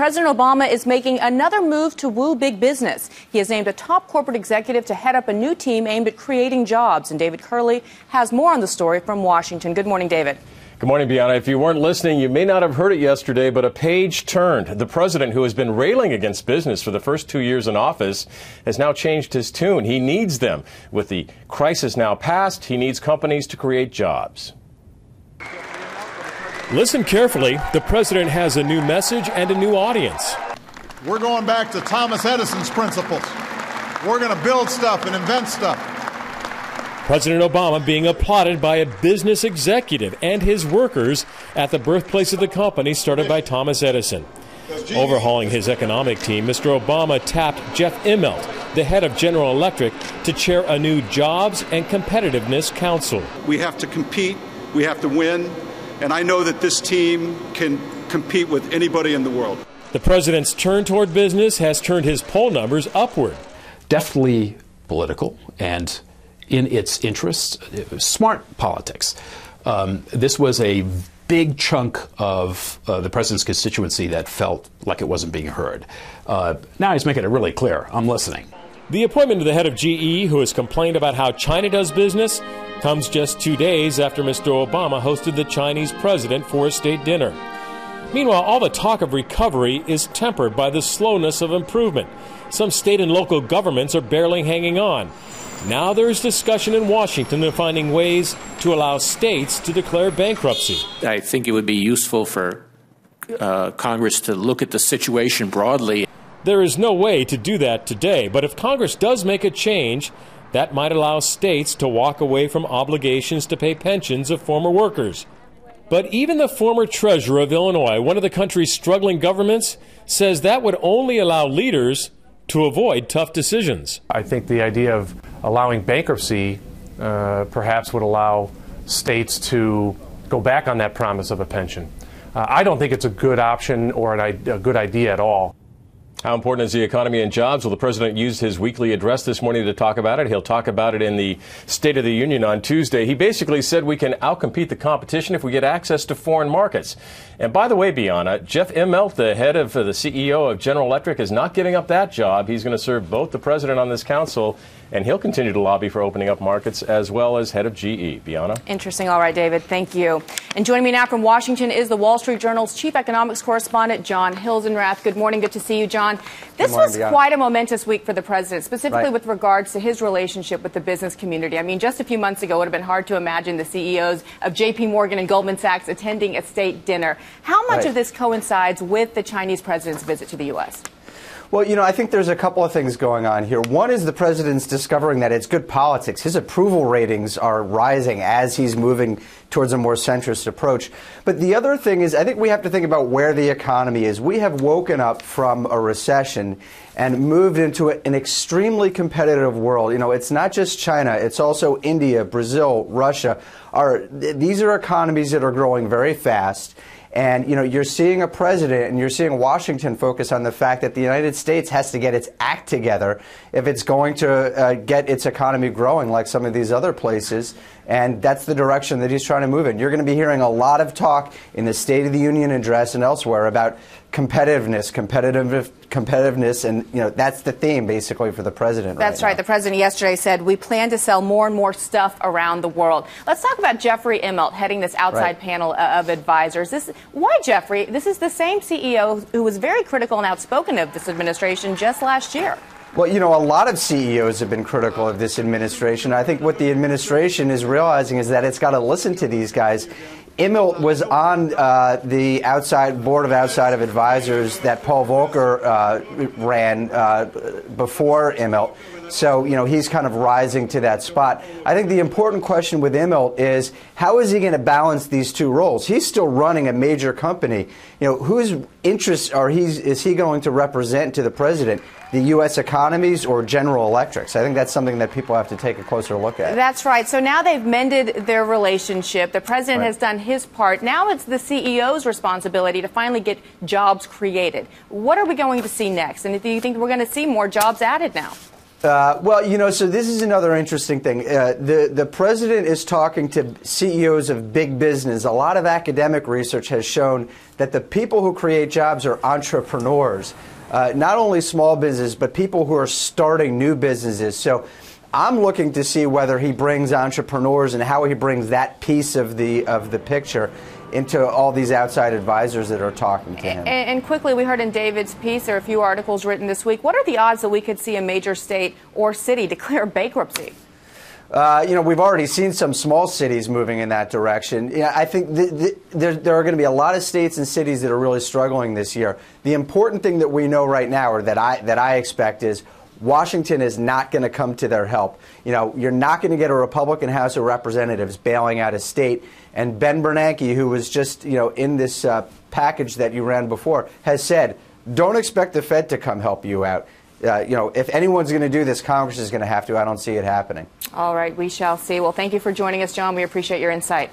President Obama is making another move to woo big business. He has named a top corporate executive to head up a new team aimed at creating jobs. And David Curley has more on the story from Washington. Good morning, David. Good morning, Bianna. If you weren't listening, you may not have heard it yesterday, but a page turned. The president, who has been railing against business for the first 2 years in office, has now changed his tune. He needs them. With the crisis now past, he needs companies to create jobs. Listen carefully. The president has a new message and a new audience. We're going back to Thomas Edison's principles. We're going to build stuff and invent stuff. President Obama being applauded by a business executive and his workers at the birthplace of the company started by Thomas Edison. Overhauling his economic team, Mr. Obama tapped Jeff Immelt, the head of General Electric, to chair a new Jobs and Competitiveness Council. We have to compete, we have to win, and I know that this team can compete with anybody in the world. The president's turn toward business has turned his poll numbers upward. Deftly political and in its interests, smart politics. This was a big chunk of the president's constituency that felt like it wasn't being heard. Now he's making it really clear. I'm listening. The appointment of the head of GE, who has complained about how China does business, comes just 2 days after Mr. Obama hosted the Chinese president for a state dinner. Meanwhile, all the talk of recovery is tempered by the slowness of improvement. Some state and local governments are barely hanging on. Now there is discussion in Washington of finding ways to allow states to declare bankruptcy. I think it would be useful for Congress to look at the situation broadly. There is no way to do that today, but if Congress does make a change, that might allow states to walk away from obligations to pay pensions of former workers. But even the former treasurer of Illinois, one of the country's struggling governments, says that would only allow leaders to avoid tough decisions. I think the idea of allowing bankruptcy perhaps would allow states to go back on that promise of a pension. I don't think it's a good option or a good idea at all. How important is the economy and jobs? Well, the president used his weekly address this morning to talk about it. He'll talk about it in the State of the Union on Tuesday. He basically said we can outcompete the competition if we get access to foreign markets. And by the way, Bianna, Jeff Immelt, the head of the CEO of General Electric, is not giving up that job. He's going to serve both the president on this council, and he'll continue to lobby for opening up markets as well as head of GE. Bianna? Interesting. All right, David. Thank you. And joining me now from Washington is the Wall Street Journal's chief economics correspondent, John Hilsenrath. Good morning. Good to see you, John. This was quite a momentous week for the president, specifically with regards to his relationship with the business community. I mean, just a few months ago, it would have been hard to imagine the CEOs of J.P. Morgan and Goldman Sachs attending a state dinner. How much of this coincides with the Chinese president's visit to the U.S.? Well, you know, I think there's a couple of things going on here. One is the president's discovering that it's good politics. His approval ratings are rising as he's moving towards a more centrist approach. But the other thing is I think we have to think about where the economy is. We have woken up from a recession and moved into an extremely competitive world. You know, it's not just China. It's also India, Brazil, Russia. These are economies that are growing very fast. And, you know, you're seeing a president and you're seeing Washington focus on the fact that the United States has to get its act together if it's going to get its economy growing like some of these other places. And that's the direction that he's trying to move in. You're going to be hearing a lot of talk in the State of the Union address and elsewhere about competitiveness, and, you know, that's the theme basically for the president. That's right. The president yesterday said we plan to sell more and more stuff around the world. Let's talk about Jeffrey Immelt heading this outside panel of advisors. Why Jeffrey? This is the same CEO who was very critical and outspoken of this administration just last year. Well, you know, a lot of CEOs have been critical of this administration. I think what the administration is realizing is that it's got to listen to these guys. Immelt was on the board of outside advisors that Paul Volcker ran before Immelt. So, you know, he's kind of rising to that spot. I think the important question with Immelt is how is he going to balance these two roles? He's still running a major company. You know, whose interests is he going to represent to the president? The U.S. economies or General Electric's? I think that's something that people have to take a closer look at. That's right. So now they've mended their relationship. The president has done his part. Now it's the CEO's responsibility to finally get jobs created. What are we going to see next? And do you think we're going to see more jobs added now? Well, you know, so this is another interesting thing. The president is talking to CEOs of big business. A lot of academic research has shown that the people who create jobs are entrepreneurs, not only small business, but people who are starting new businesses. So I'm looking to see whether he brings entrepreneurs and how he brings that piece of the picture into all these outside advisors that are talking to him. And quickly, we heard in David's piece, there are a few articles written this week. What are the odds that we could see a major state or city declare bankruptcy? You know, we've already seen some small cities moving in that direction. Yeah, I think there are going to be a lot of states and cities that are really struggling this year. The important thing that we know right now, or that I expect, is Washington is not going to come to their help. You know, you're not going to get a Republican House of Representatives bailing out a state. And Ben Bernanke, who was just, you know, in this package that you ran before, has said, don't expect the Fed to come help you out. You know, if anyone's going to do this, Congress is going to have to. I don't see it happening. All right, we shall see. Well, thank you for joining us, John. We appreciate your insight.